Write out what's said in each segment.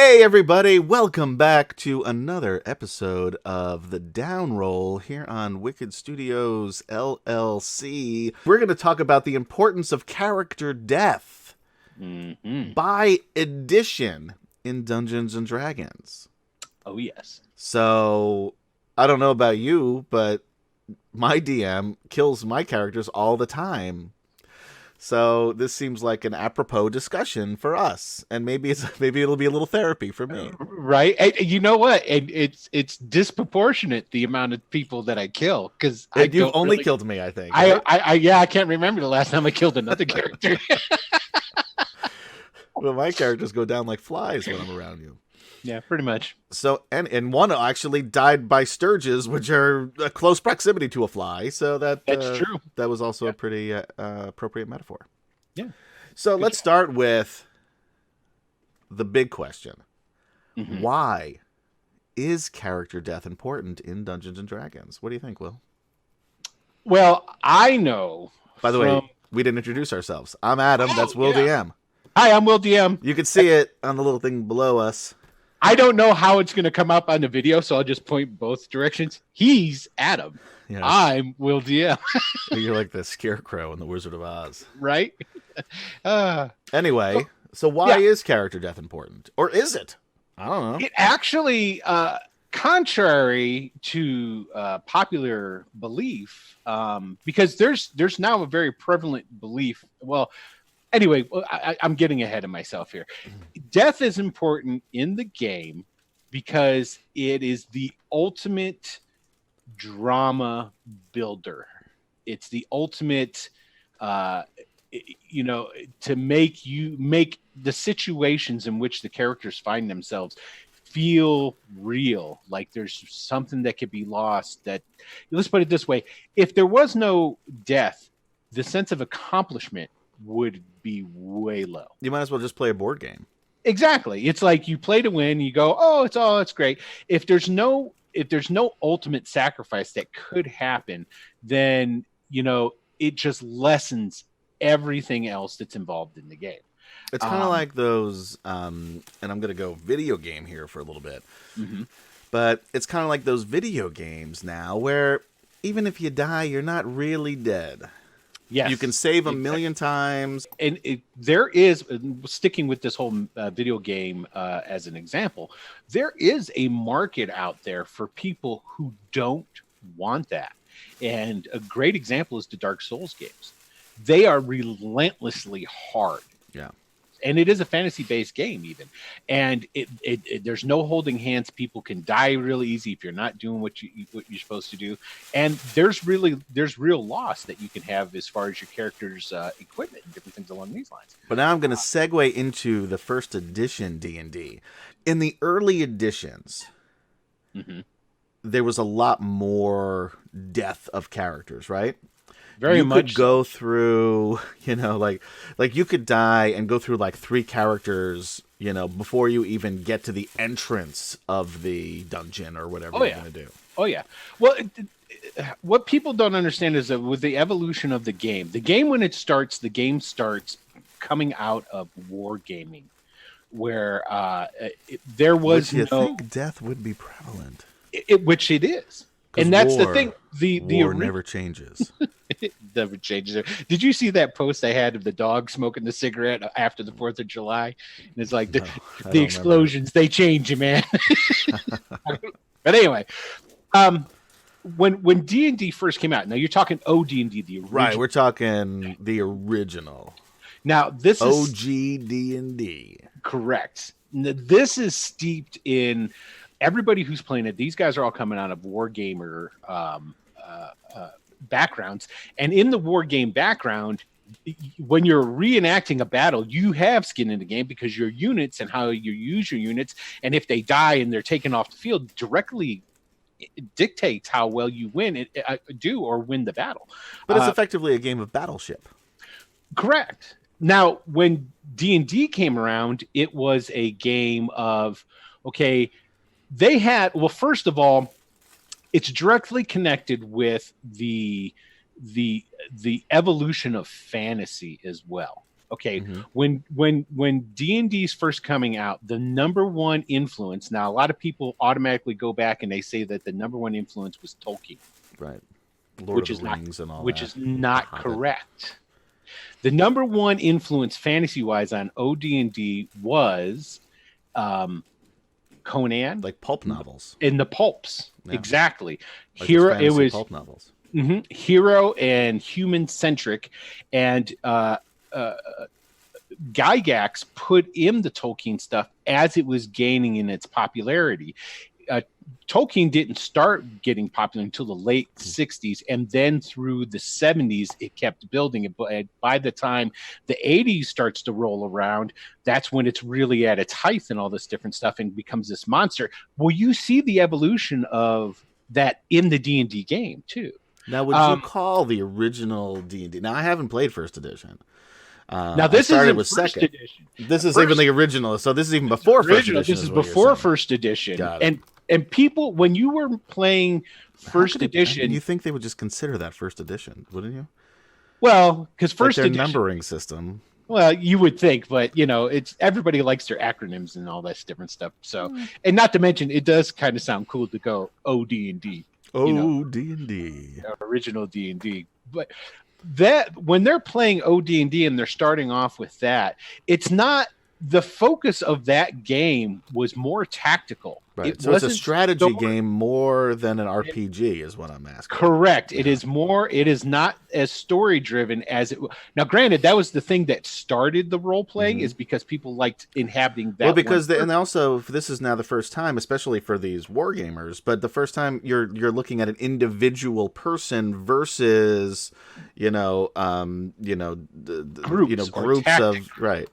Hey everybody, welcome back to another episode of The Downroll here on Wicked Studios LLC. We're going to talk about the importance of character death by edition in Dungeons and Dragons. Oh, yes. So, I don't know about you, but my DM kills my characters all the time. So this seems like an apropos discussion for us, and maybe it'll be a little therapy for me, right? And you know what? And it's disproportionate the amount of people that I kill because you've only killed me. I think. Right? I can't remember the last time I killed another character. Well, my characters go down like flies when I'm around you. Yeah, pretty much. So, and one actually died by sturges, which are a close proximity to a fly. So that's true. That was also a pretty appropriate metaphor. Yeah. So let's start with the big question: Why is character death important in Dungeons and Dragons? What do you think, Will? Well, I know. By the way, we didn't introduce ourselves. I'm Adam. That's Will DM. Hi, I'm Will DM. You can see it on the little thing below us. I don't know how it's going to come up on the video, so I'll just point both directions. He's Adam. Yeah. I'm Will DM. You're like the Scarecrow in The Wizard of Oz. Right? Anyway, so why is character death important? Or is it? I don't know. It actually, contrary to popular belief, because there's now a very prevalent belief. Well, anyway, I'm getting ahead of myself here. Death is important in the game because it is the ultimate drama builder. It's the ultimate, to make the situations in which the characters find themselves feel real, like there's something that could be lost. That, let's put it this way: if there was no death, the sense of accomplishment would be way low. You might as well just play a board game. Exactly. It's like you play to win, you go, it's great. If there's no ultimate sacrifice that could happen, then it just lessens everything else that's involved in the game. It's kind of like those, and I'm going to go video game here for a little bit, but it's kind of like those video games now where even if you die, you're not really dead. Yes, you can save a million times. And there is, sticking with this whole video game as an example, there is a market out there for people who don't want that. And a great example is the Dark Souls games. They are relentlessly hard. Yeah. And it is a fantasy-based game, even, and it there's no holding hands. People can die really easy if you're not doing what you're supposed to do, and there's real loss that you can have as far as your character's equipment and different things along these lines. But now I'm going to segue into the first edition D&D. In the early editions, there was a lot more death of characters, right? Very much. You could go through, like you could die and go through like 3 characters, before you even get to the entrance of the dungeon or whatever you're going to do. Oh, yeah. Well, what people don't understand is that with the evolution of the game when it starts, the game starts coming out of wargaming, where there was think death would be prevalent. Which it is. And that's the thing. The war never changes. It never changes. Did you see that post I had of the dog smoking the cigarette after the 4th of July? And it's like the explosions, they change you, man. But anyway, when D&D first came out, now you're talking OD&D, the original. Right, we're talking the original. Now this is OG D&D. Correct. This is steeped in everybody who's playing it. These guys are all coming out of wargamer backgrounds, and in the war game background, when you're reenacting a battle, you have skin in the game because your units and how you use your units, and if they die and they're taken off the field, directly dictates how well you win or win the battle. But it's effectively a game of Battleship. Correct. Now, when D&D came around, it was a game of, they had, well, first of all, it's directly connected with the evolution of fantasy as well. Okay, Mm-hmm. when D&D's first coming out, the number one influence. Now, a lot of people automatically go back and they say that the number one influence was Tolkien, Right. Lord which of is the not Rings and all which that. is not Hobbit. correct. The number one influence fantasy wise on OD&D was Conan Like pulp novels. in the pulps. Yeah. Exactly. Like those Hero. It fantasy was pulp novels. hero and human centric, and Gygax put in the Tolkien stuff as it was gaining in its popularity. Tolkien didn't start getting popular until the late 60s, and then through the 70s, it kept building. But by the time the 80s starts to roll around, that's when it's really at its height and all this different stuff and becomes this monster. Well, you see the evolution of that in the D&D game, too. Now, would you call the original D&D? Now, I haven't played first edition. Now this is with first second edition. This is even the original, so this is even before first edition. This is before first edition, and people, when you were playing first edition, you think they would just consider that first edition, wouldn't you? Well, because first edition numbering system. Well, you would think, but it's everybody likes their acronyms and all this different stuff. So, and not to mention, it does kind of sound cool to go OD&D, OD&D, original D&D, but. That when they're playing OD&D and they're starting off with that, it's not the focus of that game was more tactical. Right. So it's a strategy game more than an RPG is what I'm asking. Correct. Yeah. It is more. It is not as story driven as it. Now, granted, that was the thing that started the role playing is because people liked inhabiting that. Well, because and also this is now the first time, especially for these war gamers, but the first time you're looking at an individual person versus groups of right.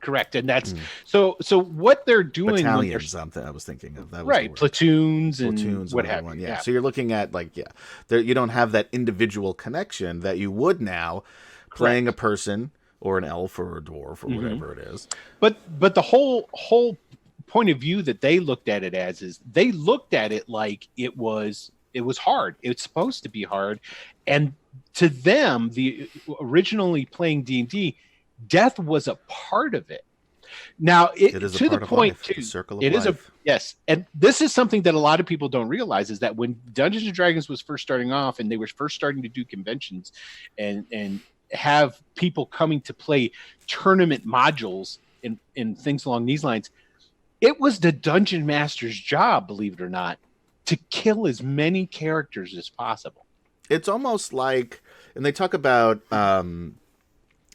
Correct, and that's so what they're doing. Battalions, something I was thinking of that was right, platoons and what have you. Yeah, so you're looking at you don't have that individual connection that you would now playing a person or an elf or a dwarf or whatever it is. But the whole point of view that they looked at it as is they looked at it like it was hard. It's supposed to be hard, and to them, the originally playing D&D. Death was a part of it. Now, it is to the point too. It is yes, and this is something that a lot of people don't realize is that when Dungeons and Dragons was first starting off, and they were first starting to do conventions and have people coming to play tournament modules and things along these lines, it was the dungeon master's job, believe it or not, to kill as many characters as possible. It's almost like, and they talk about.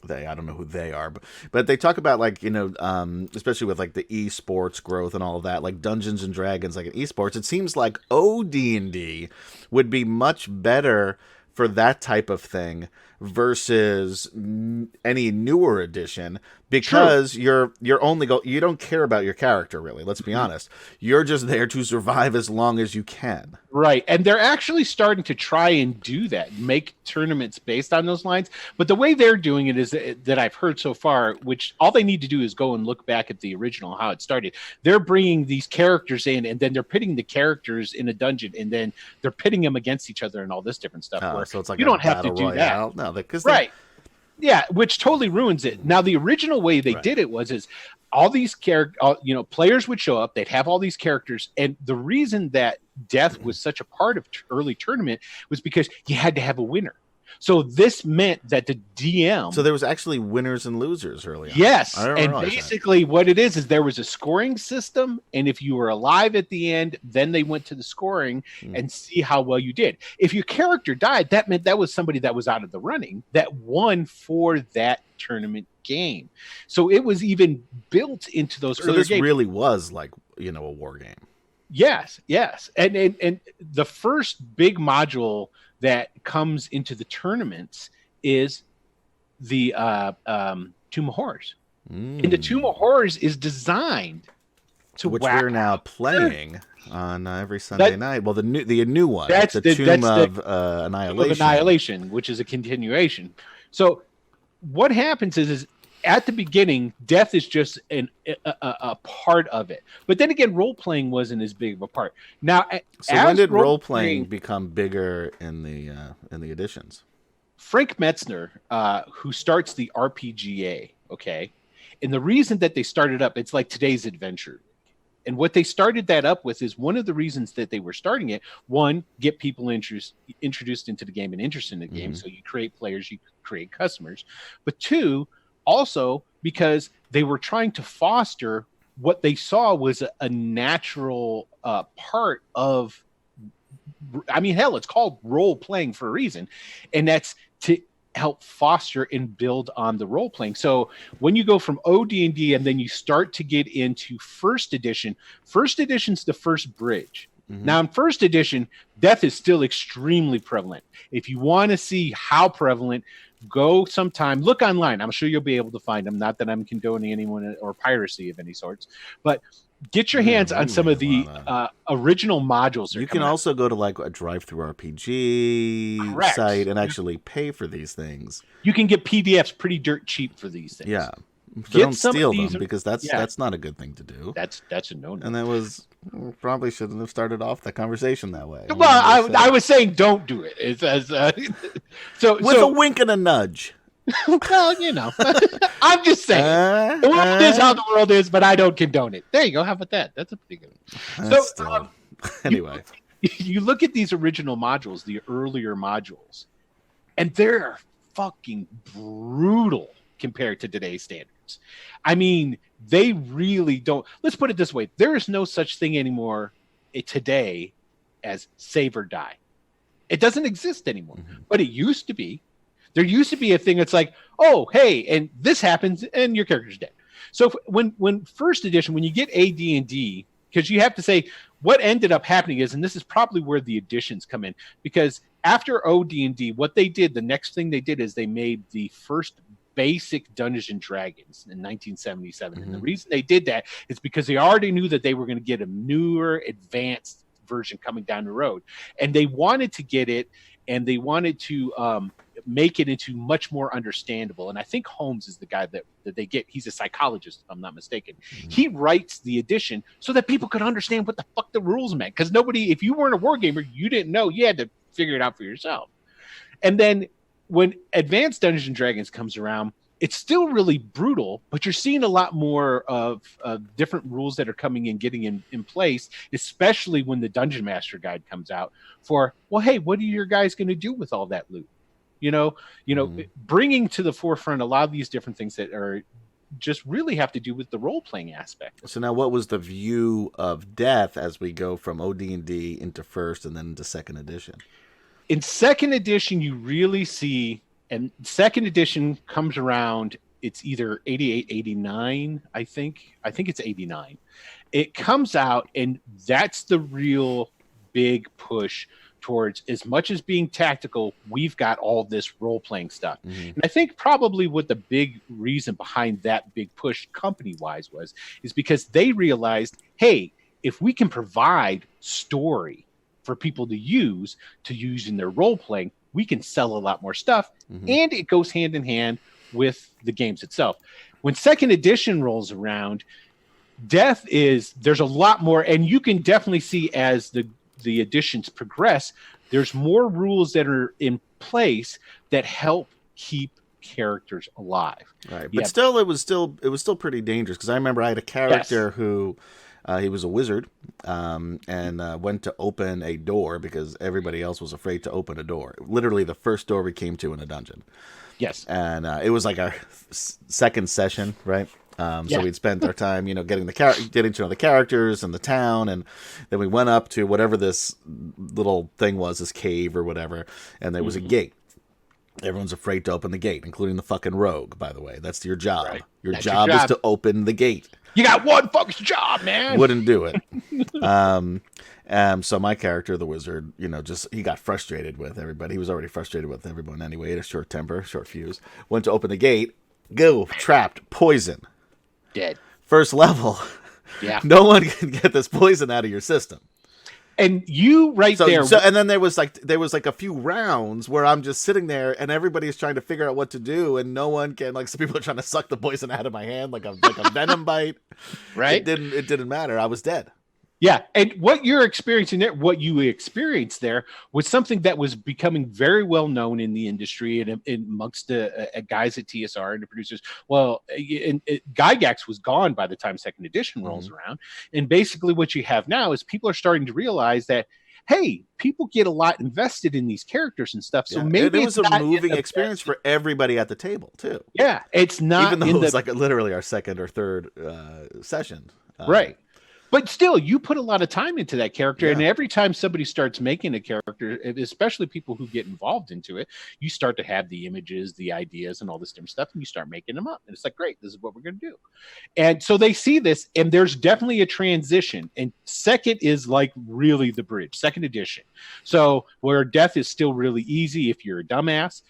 I don't know who they are, but they talk about especially with like the esports growth and all of that, like Dungeons and Dragons, like in esports, it seems like OD&D would be much better for that type of thing versus any newer edition because you don't care about your character really. Let's be honest. You're just there to survive as long as you can. Right. And they're actually starting to try and do that, make tournaments based on those lines. But the way they're doing it is that I've heard so far, which all they need to do is go and look back at the original, how it started. They're bringing these characters in and then they're pitting the characters in a dungeon and then they're pitting them against each other and all this different stuff. So it's like you don't have to do royale. that. No, because right. Yeah, which totally ruins it. Now, the original way they did it is all these players would show up. They'd have all these characters, and the reason that death was such a part of early tournament was because you had to have a winner. So this meant that the DM. So there was actually winners and losers early on. Yes, and basically what it is there was a scoring system, and if you were alive at the end, then they went to the scoring and see how well you did. If your character died, that meant that was somebody that was out of the running that won for that tournament game. So it was even built into those earlier games. So this really was like a war game. Yes, and the first big module that comes into the tournaments is the Tomb of Horrors. And the Tomb of Horrors is designed to which we're now playing on every Sunday night. Well, the new one. That's the Tomb of Annihilation. Tomb of Annihilation, which is a continuation. So what happens is at the beginning, death is just a part of it. But then again, role-playing wasn't as big of a part. Now, so when did role-playing become bigger in the editions? Frank Metzner, who starts the RPGA, okay, and the reason that they started up, it's like today's adventure. And what they started that up with is one of the reasons that they were starting it. One, get people introduced into the game and interested in the game. So you create players, you create customers. But two, also because they were trying to foster what they saw was a natural part of, I mean, hell, it's called role playing for a reason. And that's to help foster and build on the role playing. So when you go from OD&D and then you start to get into first edition's the first bridge. Now in first edition, death is still extremely prevalent. If you want to see how prevalent, go sometime, look online. I'm sure you'll be able to find them. Not that I'm condoning anyone or piracy of any sorts, but get your hands on some of the original modules. You can also go to like a drive-through RPG site and actually pay for these things. You can get PDFs pretty dirt cheap for these things. Yeah. So don't steal them because that's not a good thing to do. That's a no-no. And that was probably shouldn't have started off the conversation that way. Well, I was saying don't do it. It's as with a wink and a nudge. Well, you know, I'm just saying the world is how the world is, but I don't condone it. There you go. How about that? That's a pretty good one. So anyway, you look at these original modules, the earlier modules, and they're fucking brutal compared to today's standards. I mean, they really don't. Let's put it this way: there is no such thing anymore today as save or die. It doesn't exist anymore, but it used to be. There used to be a thing that's like, oh, hey, and this happens, and your character's dead. So when first edition, when you get AD&D, because you have to say what ended up happening is, and this is probably where the additions come in, because after OD&D, what they did, the next thing they did is they made the first basic Dungeons and Dragons in 1977. And the reason they did that is because they already knew that they were going to get a newer, advanced version coming down the road. And they wanted to get it, and they wanted to make it into much more understandable. And I think Holmes is the guy that they get. He's a psychologist, if I'm not mistaken. He writes the edition so that people could understand what the fuck the rules meant. Because nobody, if you weren't a wargamer, you didn't know. You had to figure it out for yourself. And then when Advanced Dungeons and Dragons comes around, it's still really brutal, but you're seeing a lot more of different rules that are coming in, getting in place, especially when the Dungeon Master Guide comes out for, well, hey, what are your guys going to do with all that loot? Bringing to the forefront a lot of these different things that are just really have to do with the role-playing aspect. So now what was the view of death as we go from OD&D into first and then into second edition? In second edition, you really see, and second edition comes around, it's either 88, 89, I think it's 89. It comes out, and that's the real big push towards, as much as being tactical, we've got all this role-playing stuff. And I think probably what the big reason behind that big push company-wise is because they realized, hey, if we can provide story for people to use in their role-playing, we can sell a lot more stuff, and it goes hand in hand with the games itself. When second edition rolls around, there's a lot more, and you can definitely see as the editions progress, there's more rules that are in place that help keep characters alive. Right, but it was still pretty dangerous, because I remember I had a character who he was a wizard, and went to open a door because everybody else was afraid to open a door. Literally, the first door we came to in a dungeon. Yes, and it was like our second session, right? So we'd spent our time, getting to know the characters and the town, and then we went up to whatever this little thing was, this cave or whatever, and there was a gate. Everyone's afraid to open the gate, including the fucking rogue, by the way. That's your job. Right. Your job is to open the gate. You got one fucking job, man. Wouldn't do it. So my character, the wizard, he got frustrated with everybody. He was already frustrated with everyone anyway. He had a short temper, short fuse. Went to open the gate. Go. Trapped. Poison. Dead. First level. Yeah. No one can get this poison out of your system. And you there. So and then there was like a few rounds where I'm just sitting there and everybody's trying to figure out what to do, and no one can, like, some people are trying to suck the poison out of my hand like a venom bite. Right. It didn't matter. I was dead. Yeah, and what you're experiencing there, what you experienced there, was something that was becoming very well known in the industry and amongst the guys at TSR and the producers. Well, Gygax was gone by the time second edition rolls around, and basically what you have now is people are starting to realize that, hey, people get a lot invested in these characters and stuff. So maybe it was a moving experience for everybody at the table too. Yeah, it's not, even though it was like literally our second or third session, right? But still, you put a lot of time into that character, and every time somebody starts making a character, especially people who get involved into it, you start to have the images, the ideas, and all this different stuff, and you start making them up. And it's like, great, this is what we're going to do. And so they see this, and there's definitely a transition. And second is like really the bridge, second edition. So where death is still really easy if you're a dumbass,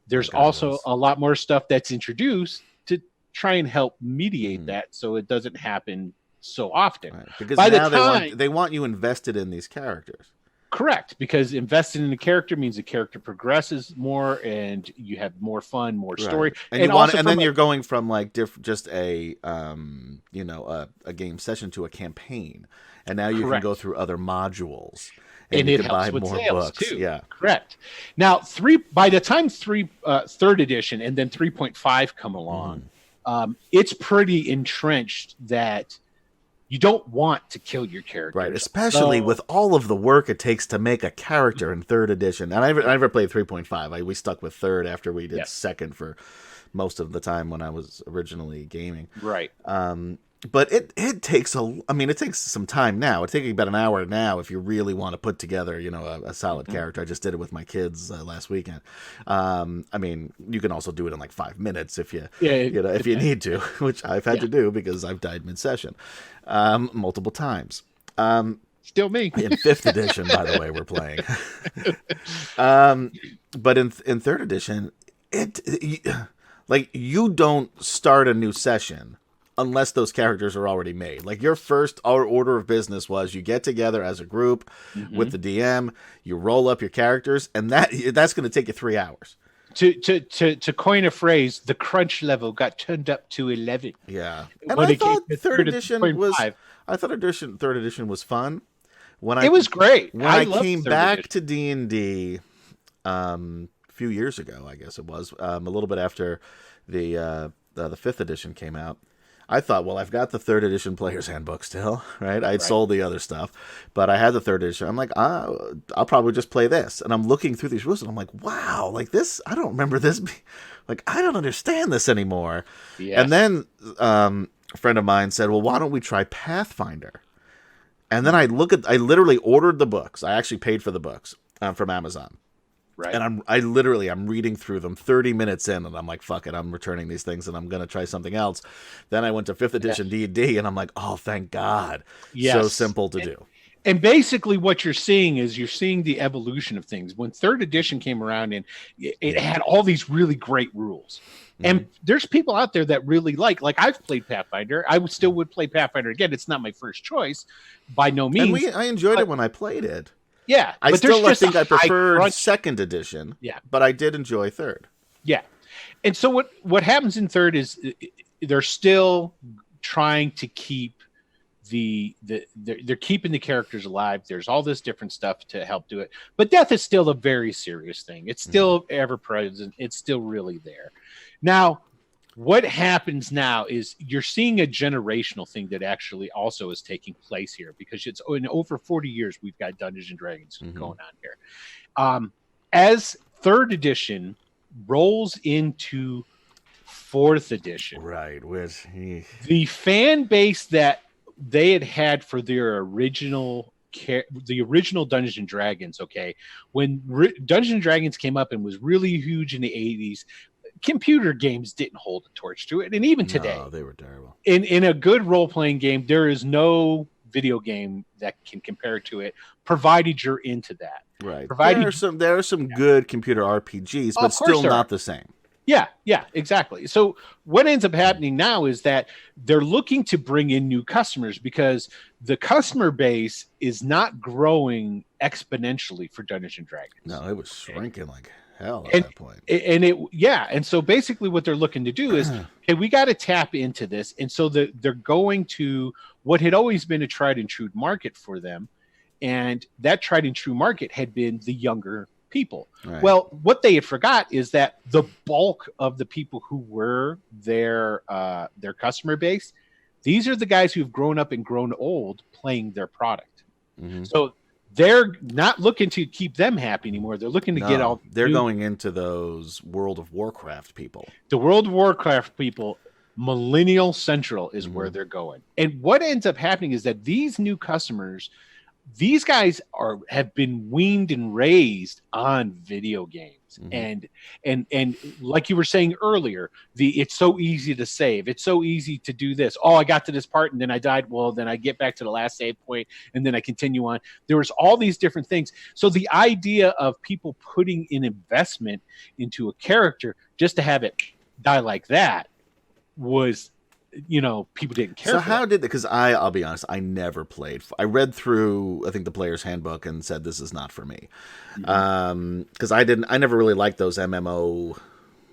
there's also a lot more stuff that's introduced to try and help mediate that so it doesn't happen so often. Right. Because by now they want you invested in these characters. Correct, because invested in a character means the character progresses more and you have more fun, more story. Right. And then you're going from like just a a game session to a campaign. And now you can go through other modules. And you it can helps buy with more sales books. too. Yeah. Correct. Now by the time third edition and then 3.5 come along, it's pretty entrenched that you don't want to kill your character. Right, especially with all of the work it takes to make a character in third edition. And I never played 3.5. We stuck with third after we did second for most of the time when I was originally gaming. Right. But it takes it takes some time now. It takes about an hour now if you really want to put together, a solid character. I just did it with my kids last weekend. You can also do it in like 5 minutes if you need to, which I've had to do because I've died mid-session multiple times. Still me. In 5th edition, by the way, we're playing. But in 3rd edition, you don't start a new session unless those characters are already made. Like your first order of business was you get together as a group with the DM, you roll up your characters, and that's going to take you 3 hours. To coin a phrase, the crunch level got turned up to 11. Yeah, and I thought third edition was fun. It was great. When I came back to D&D a few years ago, I guess it was a little bit after the 5th edition came out. I thought, well, I've got the 3rd edition player's handbook still, right? I'd sold the other stuff, but I had the 3rd edition. I'm like, I'll probably just play this. And I'm looking through these rules, and I'm like, wow, like this, I don't remember this. Like, I don't understand this anymore. Yes. And then a friend of mine said, well, why don't we try Pathfinder? And then I literally ordered the books. I actually paid for the books from Amazon. Right. And I'm reading through them 30 minutes in, and I'm like, fuck it, I'm returning these things, and I'm going to try something else. Then I went to 5th edition D&D, and I'm like, oh, thank God. Yes. So simple to do. And basically what you're seeing is the evolution of things. When 3rd edition came around, and it had all these really great rules. And there's people out there that really like I've played Pathfinder. I still would play Pathfinder again. It's not my first choice by no means. And I enjoyed it when I played it. Yeah, I think I preferred 2nd edition. Yeah, but I did enjoy 3rd. Yeah, and so what happens in 3rd is they're still trying to keep they're keeping the characters alive. There's all this different stuff to help do it, but death is still a very serious thing. It's still ever present. It's still really there. Now, what happens now is you're seeing a generational thing that actually also is taking place here, because it's in over 40 years we've got Dungeons and Dragons going on here. As 3rd edition rolls into 4th edition, right? The fan base that they had for their original Dungeons and Dragons. Okay, when Dungeons and Dragons came up and was really huge in the 80s. Computer games didn't hold a torch to it, and even today, they were terrible. In a good role-playing game, there is no video game that can compare to it, provided you're into that. Right. There are some good computer RPGs, but still not the same. Yeah, exactly. So what ends up happening now is that they're looking to bring in new customers because the customer base is not growing exponentially for Dungeons and Dragons. No, it was shrinking like hell at And that point. and so basically what they're looking to do is, hey, we got to tap into this, and so they're going to what had always been a tried and true market for them, and that tried and true market had been the younger people. Right. Well, what they had forgot is that the bulk of the people who were their customer base, these are the guys who've grown up and grown old playing their product. Mm-hmm. So they're not looking to keep them happy anymore. They're looking to get all. They're going into those World of Warcraft people. The World of Warcraft people, Millennial Central is where they're going. And what ends up happening is that these new customers, these guys have been weaned and raised on video games. And like you were saying earlier, it's so easy to save. It's so easy to do this. Oh, I got to this part and then I died. Well, then I get back to the last save point and then I continue on. There was all these different things. So the idea of people putting an investment into a character just to have it die like that was, people didn't care. So how did, because I'll be honest, I never played. I read through, I think, the player's handbook and said, this is not for me. Because I never really liked those MMO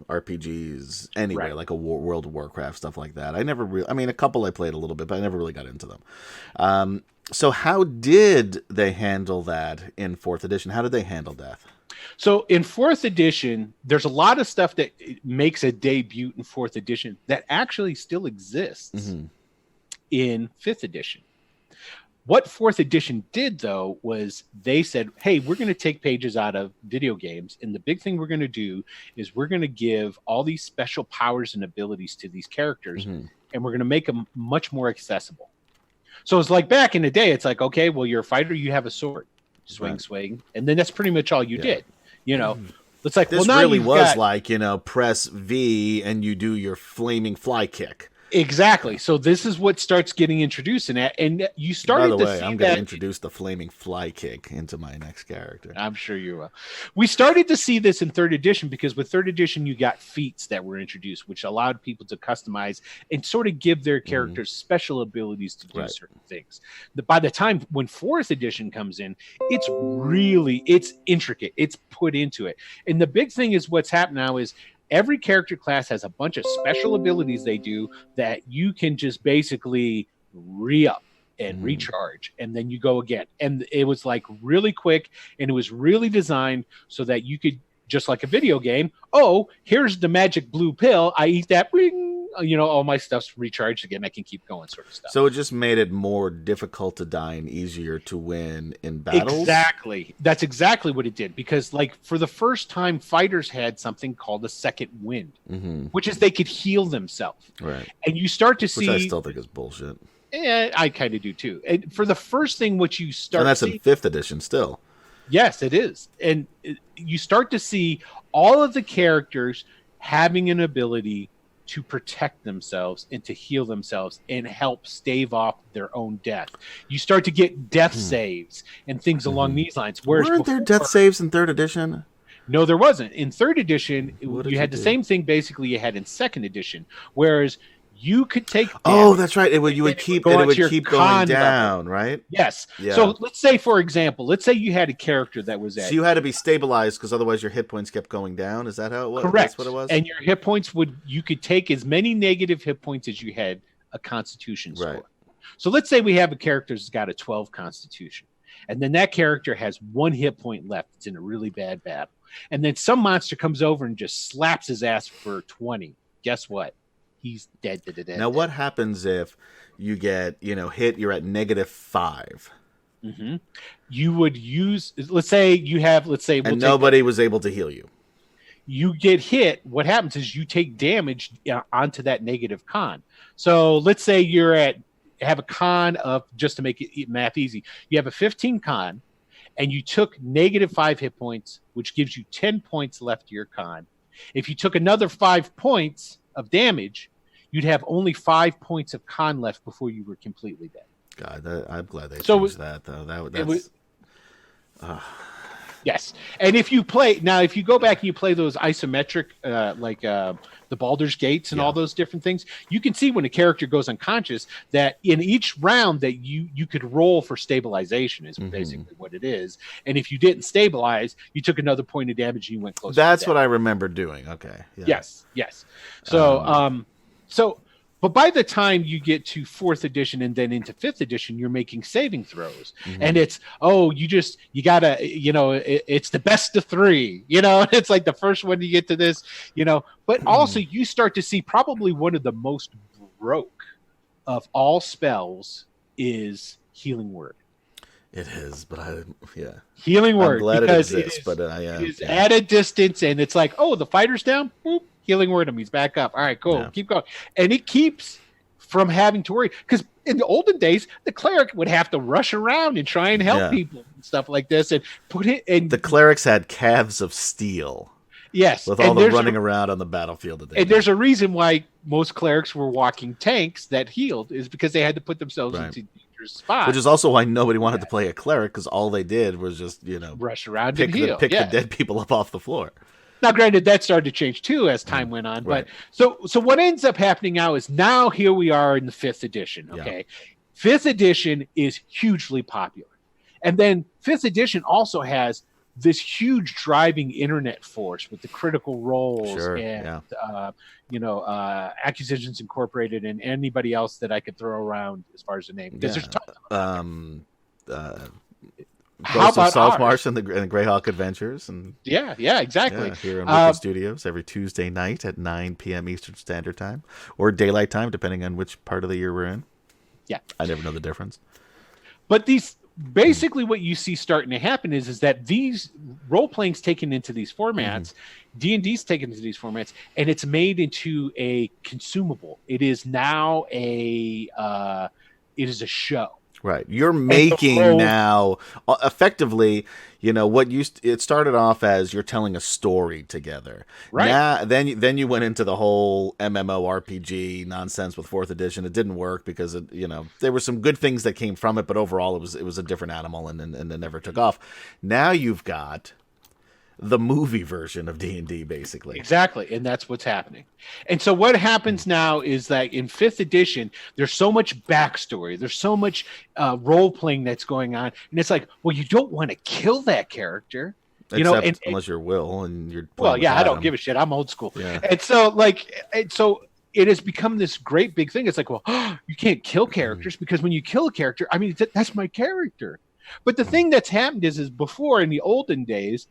RPGs anyway, like a World of Warcraft, stuff like that. I never really, a couple I played a little bit, but I never really got into them. So how did they handle that in 4th edition? How did they handle death? So in 4th edition, there's a lot of stuff that makes a debut in 4th edition that actually still exists in 5th edition. What 4th edition did, though, was they said, hey, we're going to take pages out of video games. And the big thing we're going to do is we're going to give all these special powers and abilities to these characters, and we're going to make them much more accessible. So it's like back in the day, it's like, okay, well, you're a fighter, you have a sword. Swing, and then that's pretty much all you did. It's like, this well, now really was like, press V and you do your flaming fly kick. Exactly. So this is what starts getting introduced in that, and you started By the to way, see I'm going to introduce the flaming fly kick into my next character. I'm sure you will. We started to see this in 3rd edition because with 3rd edition, you got feats that were introduced, which allowed people to customize and sort of give their characters special abilities to do certain things. By the time when 4th edition comes in, it's intricate. It's put into it. And the big thing is what's happened now is every character class has a bunch of special abilities they do that you can just basically re-up and recharge, and then you go again. And it was like really quick, and it was really designed so that you could, just like a video game, oh, here's the magic blue pill. I eat that, ring, all my stuff's recharged again. I can keep going, sort of stuff. So it just made it more difficult to die and easier to win in battles? Exactly. That's exactly what it did. Because, like, for the first time, fighters had something called a second wind, which is they could heal themselves. Right. And you start to see... Which I still think is bullshit. Yeah, I kind of do, too. And for the first thing, what you start And that's to see, in 5th edition still. Yes, it is. And you start to see all of the characters having an ability to protect themselves and to heal themselves and help stave off their own death. You start to get death saves and things along these lines. Whereas weren't there death saves in 3rd edition? No, there wasn't. In 3rd edition, you had the same thing basically you had in 2nd edition, whereas you could take damage. Oh, that's right. You would keep going down, right? Yes. Yeah. So let's say, for example, you had a character that was at... So you had to be stabilized because otherwise your hit points kept going down. Is that how it was? Correct. That's what it was? And your hit points you could take as many negative hit points as you had a constitution score. Right. So let's say we have a character that's got a 12 constitution, and then that character has 1 hit point left. It's in a really bad battle. And then some monster comes over and just slaps his ass for 20. Guess what? He's dead. Now, what happens if you get, hit, you're at -5? You would use, let's say, and nobody was able to heal you. You get hit. What happens is you take damage onto that negative con. So let's say have a con of, just to make it math easy, you have a 15 con, and you took -5 hit points, which gives you 10 points left to your con. If you took another 5 points of damage, you'd have only 5 points of con left before you were completely dead. God, I'm glad they changed that, though. Yes, and if you play now, if you go back and you play those isometric, the Baldur's Gates and Yeah. all those different things, you can see when a character goes unconscious that in each round that you could roll for stabilization is basically what it is. And if you didn't stabilize, you took another point of damage and you went closer. That's what I remember doing. Okay. Yeah. Yes. So, but by the time you get to 4th edition and then into 5th edition, you're making saving throws, and it's you gotta, it's the best of 3, it's like the first one you get to this, but also you start to see probably one of the most broke of all spells is Healing Word. It is, but Healing Word, I'm glad because it exists, but it is at a distance, and it's like, oh, the fighter's down, boop, Healing Word him, he's back up. All right, cool, keep going, and it keeps from having to worry, because in the olden days, the cleric would have to rush around and try and help people and stuff like this, and put it. And the clerics had calves of steel. Yes, with all the running around on the battlefield. And there's a reason why most clerics were walking tanks that healed, is because they had to put themselves into dangerous spots. Which is also why nobody wanted to play a cleric, because all they did was just rush around and heal, pick the dead people up off the floor. Now, granted, that started to change too as time went on. But so what ends up happening now is here we are in the 5th edition. Okay, 5th edition is hugely popular, and then 5th edition also has this huge driving internet force with the Critical Roles and Acquisitions Incorporated and anybody else that I could throw around as far as the name, because there's tons of Ghost of Saltmarsh and the Greyhawk Adventures, and exactly. Here in Wicked Studios every Tuesday night at 9 p.m. Eastern Standard Time, or daylight time, depending on which part of the year we're in. Yeah, I never know the difference. But these basically what you see starting to happen is that these role playing's taken into these formats, D&D's taken into these formats, and it's made into a consumable. It is now a show. Right. You're making now effectively, it started off as you're telling a story together. Right. Now, then you went into the whole MMORPG nonsense with 4th edition. It didn't work because there were some good things that came from it, but overall it was a different animal and it never took off. Now you've got the movie version of D&D, basically. Exactly, and that's what's happening. And so what happens now is that in 5th edition, there's so much backstory, there's so much role-playing that's going on, and it's like, well, you don't want to kill that character. Unless you're Will and you're I don't give a shit. I'm old school. Yeah. And so it has become this great big thing. It's like, well, you can't kill characters because when you kill a character, I mean, that's my character. But the thing that's happened is before, in the olden days,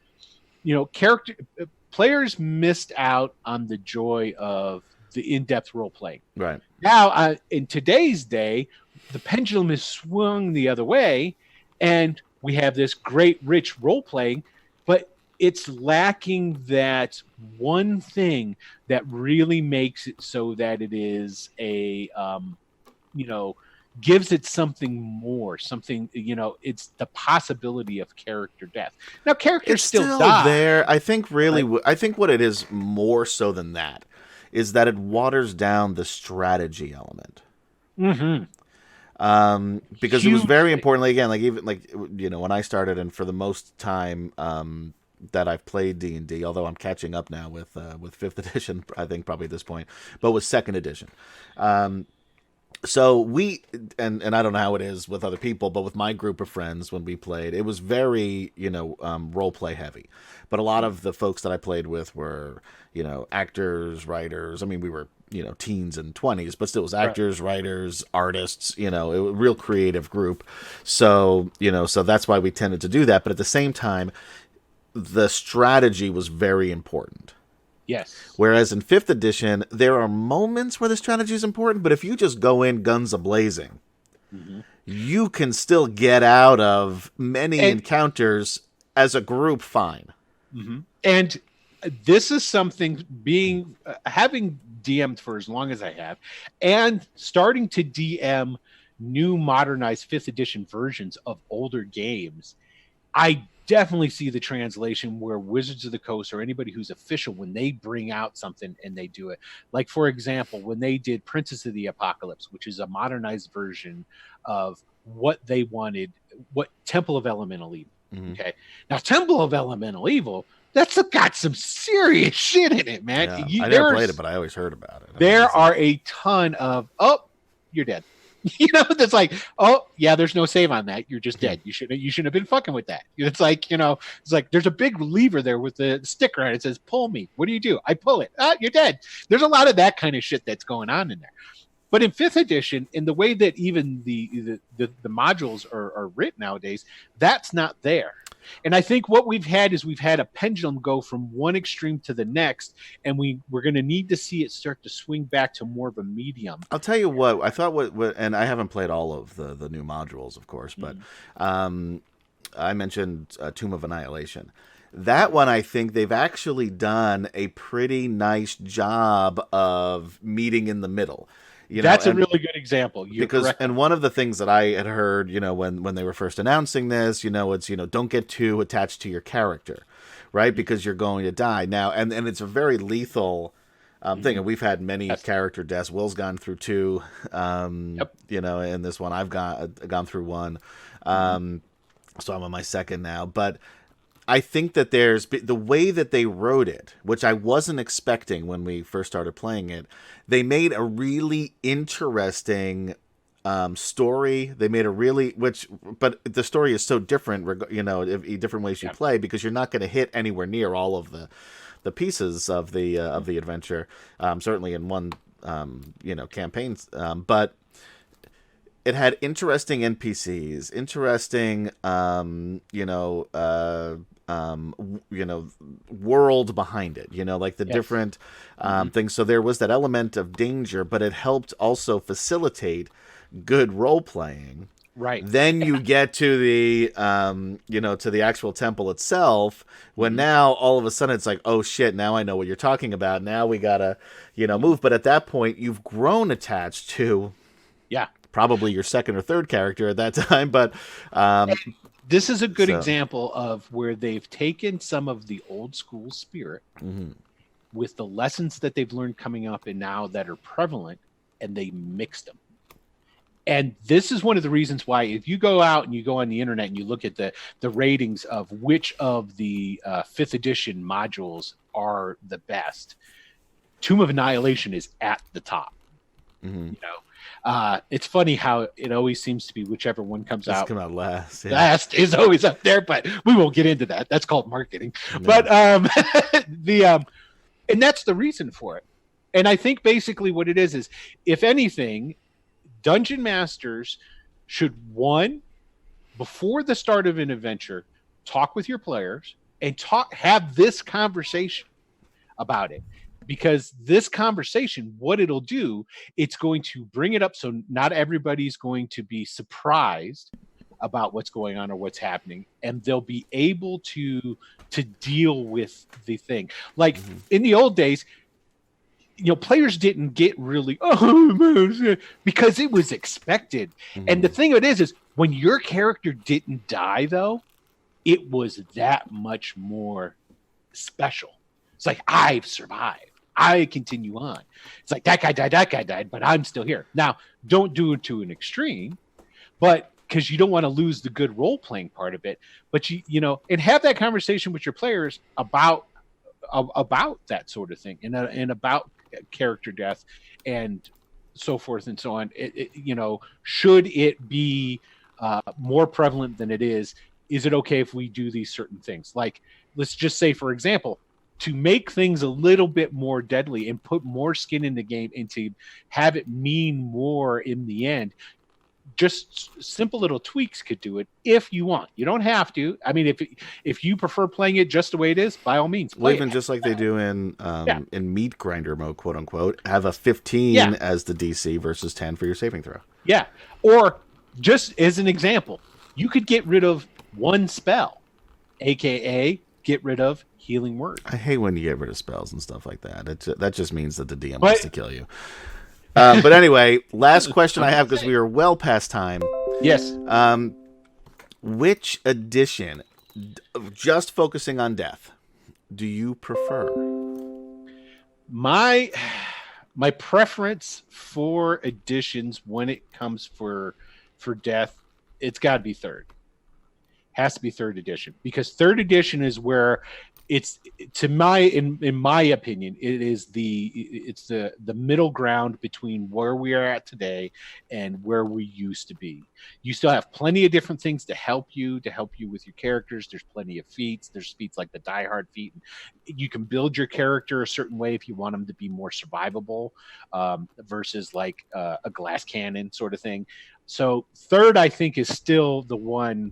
players missed out on the joy of the in-depth role playing. Right. Now, in today's day, the pendulum is swung the other way, and we have this great, rich role playing, but it's lacking that one thing that really makes it so that it is gives it something more, it's the possibility of character death. Now, characters still die. There, I think I think what it is more so than that is that it waters down the strategy element. Because it was very importantly, again, when I started, and for the most time that I've played D&D, although I'm catching up now with 5th edition, I think probably at this point, but with 2nd edition. So we, and I don't know how it is with other people, but with my group of friends when we played, it was very, role play heavy. But a lot of the folks that I played with were, actors, writers. I mean, we were, teens and 20s, but still it was actors, writers, artists, a real creative group. So, so that's why we tended to do that. But at the same time, the strategy was very important. Yes. Whereas in 5th edition, there are moments where the strategy is important, but if you just go in guns a-blazing, you can still get out of many encounters as a group fine. And this is something having DM'd for as long as I have, and starting to DM new modernized 5th edition versions of older games, I definitely see the translation where Wizards of the Coast or anybody who's official, when they bring out something and they do it. Like, for example, when they did Princess of the Apocalypse, which is a modernized version of what they wanted, what Temple of Elemental Eden, Okay. Now, Temple of Elemental Evil, that's got some serious shit in it, man. Yeah. I never played it, but I always heard about it. There are a ton of, you're dead. That's like, there's no save on that. You're just dead. You shouldn't have been fucking with that. It's like, it's like there's a big lever there with the sticker on it. It says, pull me. What do? I pull it. You're dead. There's a lot of that kind of shit that's going on in there. But in 5th edition, in the way that even the modules are written nowadays, that's not there. And I think what we've had a pendulum go from one extreme to the next, and we're going to need to see it start to swing back to more of a medium. I'll tell you what, I thought and I haven't played all of the new modules, of course, but I mentioned Tomb of Annihilation. That one, I think they've actually done a pretty nice job of meeting in the middle. That's a really good example. And one of the things that I had heard, when they were first announcing this, it's, don't get too attached to your character, right? Because you're going to die now. And it's a very lethal thing. And we've had many character deaths. Will's gone through 2, in this one. I've gone through 1. So I'm on my 2nd now. But I think that there's the way that they wrote it, which I wasn't expecting when we first started playing it. They made a really interesting story. They made but the story is so different, different ways you play, because you're not going to hit anywhere near all of the pieces of the adventure. Certainly in one, campaign, but it had interesting NPCs, interesting, world behind it, like the different things. So there was that element of danger, but it helped also facilitate good role playing. Right. Then you get to the, to the actual temple itself, when now all of a sudden it's like, oh shit, now I know what you're talking about. Now we gotta, move. But at that point, you've grown attached to, probably your 2nd or 3rd character at that time. But this is a good example of where they've taken some of the old school spirit with the lessons that they've learned coming up and now that are prevalent, and they mixed them. And this is one of the reasons why, if you go out and you go on the internet and you look at the ratings of which of the 5th edition modules are the best, Tomb of Annihilation is at the top. It's funny how it always seems to be whichever one comes out last. Last is always up there, but we won't get into that. That's called marketing. No. But and that's the reason for it. And I think basically what it is if anything, Dungeon Masters should, one, before the start of an adventure, talk with your players and have this conversation about it. Because this conversation, what it'll do, it's going to bring it up so not everybody's going to be surprised about what's going on or what's happening, and they'll be able to deal with the thing. Like in the old days, players didn't get really because it was expected. And the thing of it is when your character didn't die, though, it was that much more special. It's like, I've survived. I continue on. It's like, that guy died, but I'm still here. Now, don't do it to an extreme, but because you don't want to lose the good role-playing part of it. But and have that conversation with your players about that sort of thing, and about character death and so forth and so on. Should it be more prevalent than it is? Is it okay if we do these certain things? Like, let's just say, for example, to make things a little bit more deadly and put more skin in the game and to have it mean more in the end, just simple little tweaks could do it if you want. You don't have to. I mean, if you prefer playing it just the way it is, by all means. Well, even just like they do in Meat Grinder mode, quote unquote, have a 15 as the DC versus 10 for your saving throw. Yeah. Or just as an example, you could get rid of one spell, aka get rid of Healing Word. I hate when you get rid of spells and stuff like that. That just means that the DM wants to kill you. But anyway, last question I have, because we are well past time. Yes. Which edition, just focusing on death, do you prefer? My preference for editions when it comes for death, it's got to be 3rd. has to be third edition, because third edition is where it's, to my, in my opinion, it's the middle ground between where we are at today and where we used to be. You still have plenty of different things to help you with your characters. There's plenty of feats. There's feats like the Die Hard feat. You can build your character a certain way if you want them to be more survivable, versus like a glass cannon sort of thing. So third, I think, is still the one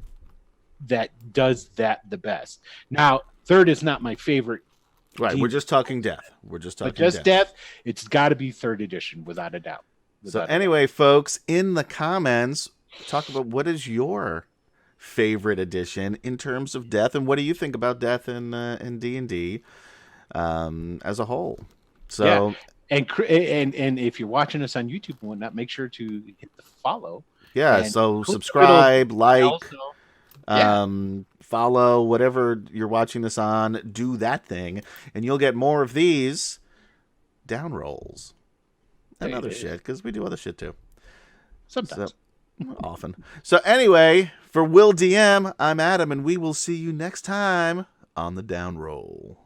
that does that the best. Now, third is not my favorite. Right, we're just talking death. But just death. It's got to be third edition, without a doubt. So anyway, folks, in the comments, talk about what is your favorite edition in terms of death, and what do you think about death in D&D as a whole. So. Yeah. And if you're watching us on YouTube and whatnot, make sure to hit the follow. Yeah, so subscribe, like, follow, whatever you're watching this on, do that thing, and you'll get more of these down rolls and other shit, because we do other shit too. Sometimes. Often. So anyway, for Will DM, I'm Adam, and we will see you next time on the down roll.